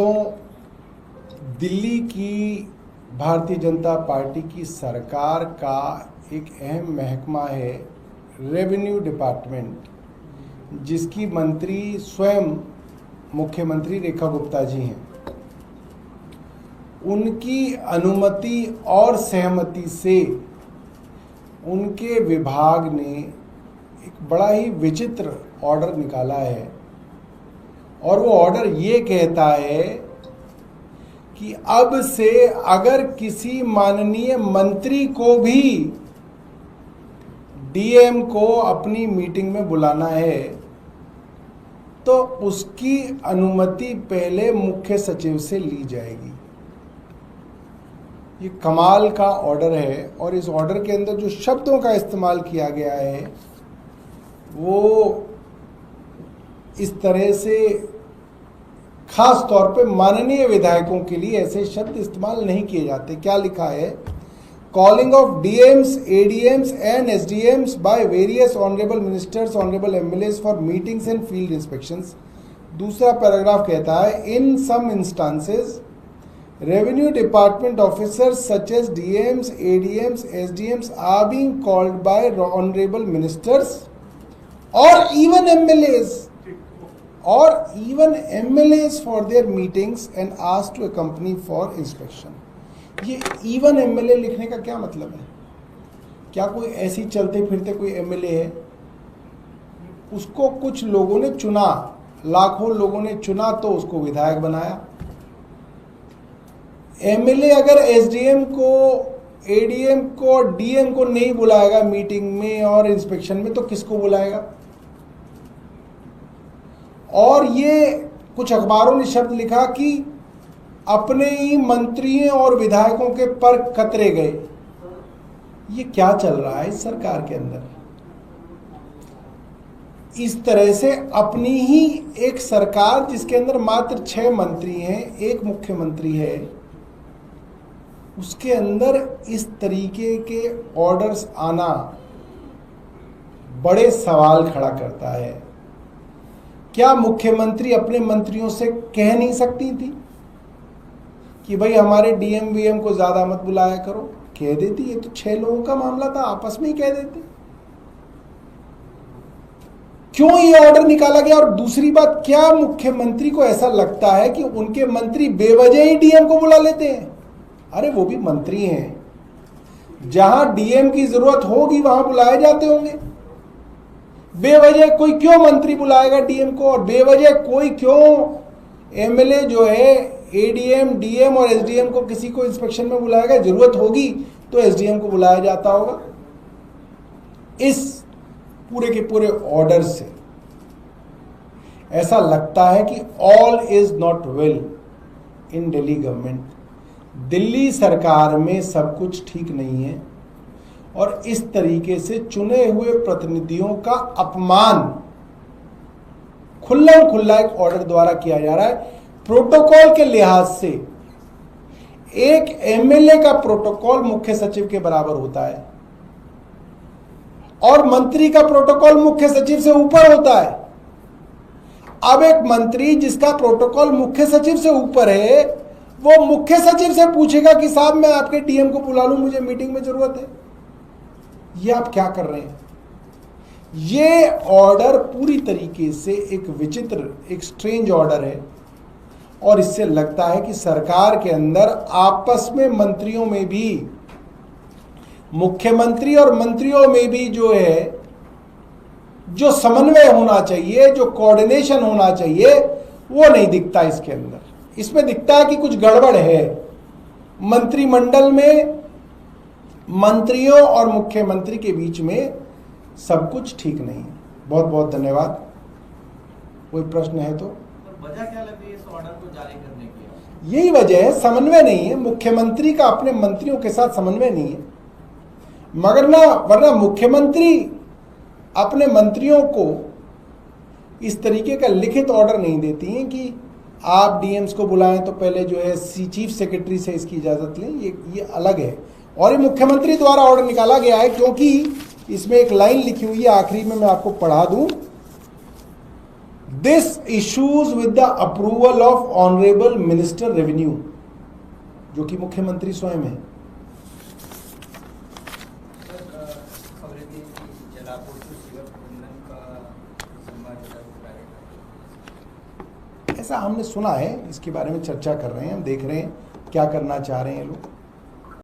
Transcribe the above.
दोस्तों, दिल्ली की भारतीय जनता पार्टी की सरकार का एक अहम महकमा है रेवेन्यू डिपार्टमेंट, जिसकी मंत्री स्वयं मुख्यमंत्री रेखा गुप्ता जी हैं। उनकी अनुमति और सहमति से उनके विभाग ने एक बड़ा ही विचित्र ऑर्डर निकाला है और वो ऑर्डर ये कहता है कि अब से अगर किसी माननीय मंत्री को भी डीएम को अपनी मीटिंग में बुलाना है तो उसकी अनुमति पहले मुख्य सचिव से ली जाएगी। ये कमाल का ऑर्डर है और इस ऑर्डर के अंदर जो शब्दों का इस्तेमाल किया गया है वो इस तरह से खास तौर पे माननीय विधायकों के लिए ऐसे शब्द इस्तेमाल नहीं किए जाते। क्या लिखा है? Calling of DMs, ADMs and SDMs by various honourable ministers, honourable MLAs for meetings and field inspections. दूसरा पैराग्राफ कहता है in some instances revenue department officers such as DMs, ADMs, SDMs are being called by honourable ministers और even MLAs for their meetings and asked to accompany for inspection. ये even MLA लिखने का क्या मतलब है? क्या कोई ऐसी चलते फिरते कोई एमएलए है? उसको कुछ लोगों ने चुना, लाखों लोगों ने चुना तो उसको विधायक बनाया। एमएलए अगर एसडीएम को, एडीएम को, डीएम को नहीं बुलाएगा मीटिंग में और इंस्पेक्शन में तो किसको बुलाएगा? और ये कुछ अखबारों ने शब्द लिखा कि अपने ही मंत्रियों और विधायकों के पर कतरे गए। ये क्या चल रहा है इस सरकार के अंदर? इस तरह से अपनी ही एक सरकार जिसके अंदर मात्र 6 मंत्री हैं, एक मुख्यमंत्री है, उसके अंदर इस तरीके के ऑर्डर्स आना बड़े सवाल खड़ा करता है। क्या मुख्यमंत्री अपने मंत्रियों से कह नहीं सकती थी कि भाई हमारे डीएम वीएम को ज्यादा मत बुलाया करो? कह देती। ये तो 6 लोगों का मामला था, आपस में ही कह देते। क्यों ये ऑर्डर निकाला गया? और दूसरी बात, क्या मुख्यमंत्री को ऐसा लगता है कि उनके मंत्री बेवजह ही डीएम को बुला लेते हैं? अरे वो भी मंत्री हैं, जहां डीएम की जरूरत होगी वहां बुलाए जाते होंगे। बेवजह कोई क्यों मंत्री बुलाएगा डीएम को? और बेवजह कोई क्यों एमएलए जो है एडीएम, डीएम और एसडीएम को किसी को इंस्पेक्शन में बुलाएगा? जरूरत होगी तो एसडीएम को बुलाया जाता होगा। इस पूरे के पूरे ऑर्डर से ऐसा लगता है कि all is not well in Delhi government. Delhi सरकार में सब कुछ ठीक नहीं है और इस तरीके से चुने हुए प्रतिनिधियों का अपमान खुल्ला एक ऑर्डर द्वारा किया जा रहा है। प्रोटोकॉल के लिहाज से एक एमएलए का प्रोटोकॉल मुख्य सचिव के बराबर होता है और मंत्री का प्रोटोकॉल मुख्य सचिव से ऊपर होता है। अब एक मंत्री जिसका प्रोटोकॉल मुख्य सचिव से ऊपर है, वो मुख्य सचिव से पूछेगा कि साहब मैं आपके डीएम को बुला लूं, मुझे मीटिंग में जरूरत है। ये आप क्या कर रहे हैं? ये ऑर्डर पूरी तरीके से एक विचित्र, एक स्ट्रेंज ऑर्डर है और इससे लगता है कि सरकार के अंदर आपस में मंत्रियों में भी, मुख्यमंत्री और मंत्रियों में भी जो है, जो समन्वय होना चाहिए, जो कोऑर्डिनेशन होना चाहिए, वो नहीं दिखता इसके अंदर। इसमें दिखता है कि कुछ गड़बड़ है। मंत्रिमंडल में मंत्रियों और मुख्यमंत्री के बीच में सब कुछ ठीक नहीं है। बहुत बहुत धन्यवाद। कोई प्रश्न है तो? वजह क्या लग रही है इस ऑर्डर को जारी करने की? यही वजह है, समन्वय नहीं है। मुख्यमंत्री का अपने मंत्रियों के साथ समन्वय नहीं है। मगर वरना मुख्यमंत्री अपने मंत्रियों को इस तरीके का लिखित ऑर्डर नहीं देती हैं कि आप डीएम्स को बुलाएं तो पहले जो है चीफ सेक्रेटरी से इसकी इजाजत लें। ये अलग है और ये मुख्यमंत्री द्वारा ऑर्डर निकाला गया है, क्योंकि इसमें एक लाइन लिखी हुई है, आखिरी में मैं आपको पढ़ा दूं। This issues with the approval of honourable minister revenue, जो कि मुख्यमंत्री स्वयं है। खबरें थी कि जलापूर्ति सीवर प्रबंधन का जिम्मा जो है वो प्राइवेट, ऐसा हमने सुना है, इसके बारे में चर्चा कर रहे हैं, हम देख रहे हैं क्या करना चाह रहे हैं ये लोग।